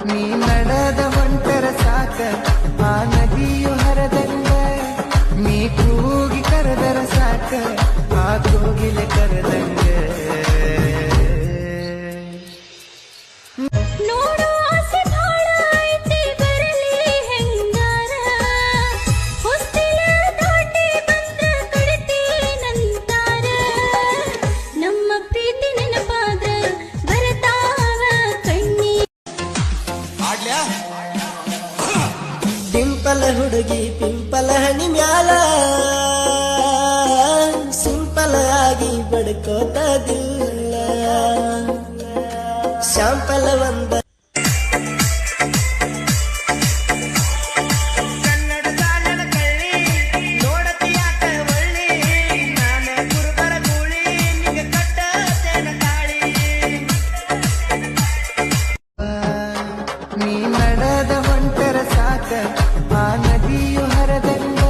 ನೀ ನಡೆದ ಹೊಂಟರ ಸಾಕ ಆ ನದಿಯು ಹರದಂಗ ನೀ ಕೂಗಿ ಕರೆದರ ಸಾಕ ಆ ಕೋಗಿಲೆ ಕರೆದಂಗ ಪಿಂಪಲ ಹುಡುಗಿ ಪಿಂಪಲ ಹನಿ ಮ್ಯಾಲ ಸಿಂಪಲ್ ಆಗಿ ಬಡ್ಕೋತದಿಲ್ಲ ಶಾಂಪಲ ಒಂದ ನೀ ನಡೆದ ಹೊಂಟರ ಸಾಕ ಆ ನದಿಯು ಹರದಂಗ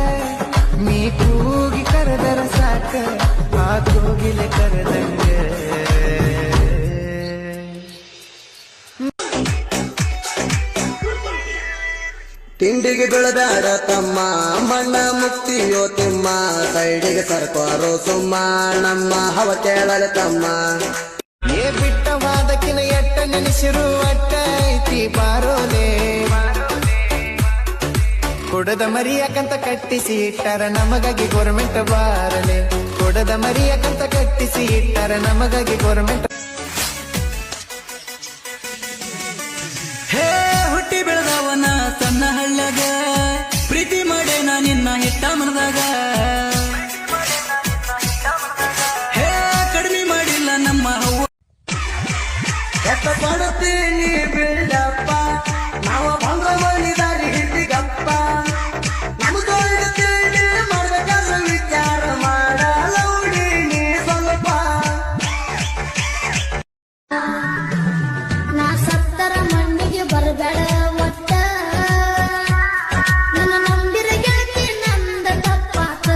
ನೀ ಕೂಗಿ ಕರೆದರ ಸಾಕ ಆ ಕೋಗಿಲೆ ಕರೆದಂಗ ತಿಂಡಿಗೆ ಬೆಳೆದಾರ ತಮ್ಮ ಮಣ್ಣ ಮುಕ್ತಿಯೋ ತಿಮ್ಮ ಸೈಡಿಗೆ ಸರ್ಕೋರು ಸುಮ್ಮ ನಮ್ಮ ಹವ ಕೇಳಲ ತಮ್ಮ ಏ ಬಿಟ್ಟವಾದಕಿನ ಎಟ್ಟ ನೆನೆಸಿರು ಅಟ್ಟ ಐತಿ ಬಾರೋಲೆ ಕೊಡದ ಮರಿಯಕಂತ ಕಟ್ಟಿಸಿ ಇಟ್ಟಾರ ನಮಗಾಗಿ ಗೋರ್ಮೆಂಟ್ ಬಾರಲೆ ಕೊಡದ ಮರಿಯಕಂತ ಕಟ್ಟಿಸಿ ಇಟ್ಟಾರ ನಮಗಾಗಿ ಗೋರ್ಮೆಂಟ್ ಹೇ ಹುಟ್ಟಿ ಬೆಳೆದವನ ಸಣ್ಣ ಹಳ್ಳ್ಯಾಗ ಪ್ರೀತಿ ಮಾಡೇನ ನಿನ್ನ ಹೆಟ್ಟ ಮನದಾಗ ಹೇ ಕಡಿಮೆ ಮಾಡಿಲ್ಲ ನಮ್ಮ ಹವ್ವ ಎತ್ತ ಕೊಡುತ್ತೀನಿ ಬಿಡಪ್ಪ ನಾವು ಬಂದ ಮನಿದಾರಿ ಹಿಡಿಗಪ್ಪ ನಮಗೂ ಹಿಡಿತೀನಿ ಮಾಡ್ಬೇಕಾದ್ರೆ ವಿಚಾರ ಮಾಡಲ್ಲ ಹುಡಿ ನೀ ಸ್ವಲ್ಪ ನಾ ಸತ್ತರ ಮಣ್ಣಿಗೆ ಬರಬೇಡ ಒಟ್ಟ ನನ್ನ ನಂಬಿರ ಗೆಳತಿ ನಂದ ತಪ್ಪಾತ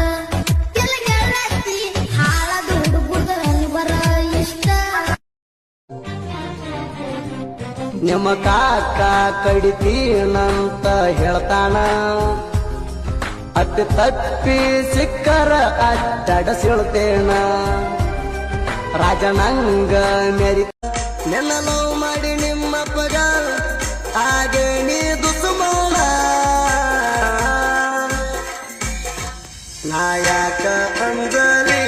ಗೆಳತಿ ಹಾಳದ ಹುಡುಗುರ್ದ ಬರ ಇಷ್ಟ ನಿಮ್ಮ ಕಾಕ ಕಡಿತೀನಂತ ಹೇಳ್ತಾನ ಅಟ್ಟ ತಪ್ಪಿ ಸಿಕ್ಕರ ಅಡ್ಡಾಡಸಿಳ್ತೇಣ ರಾಜನಂಗ ಮೆರಿ ನೆಲ್ಲ ಲವ್ ಮಾಡಿ ನಿಮ್ಮಪ್ಪಗ ಹಾಗೆ ನೀ ದುಸುಮೋಣ ನಾ ಯಾಕ ಅಂದಲಿ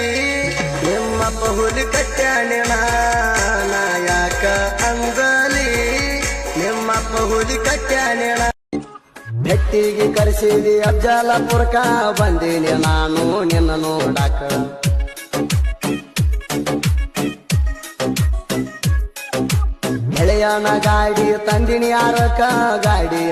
ನಿಮ್ಮಪ್ಪ ಹುಲಿ ಕಟ್ಟ್ಯಾಣಿಣ ನಾ ಯಾಕ ಅಂದಲಿ ನಿಮ್ಮಪ್ಪ ಹುಲಿ ಕಟ್ಟ್ಯಾಣಿಣ ಭೆಟ್ಟಿಗೆ ಕರೆಸಿದಿ ಅಫ್ಜಲಪುರಕ ಬಂದೀನಿ ನಾನು ನಿನ್ನ ನೋಡಾಕ ಗೆಳೆಯನ ಗಾಡಿ ತಂದಿನಿ ಯಾರಕ ಗಾಡಿಯ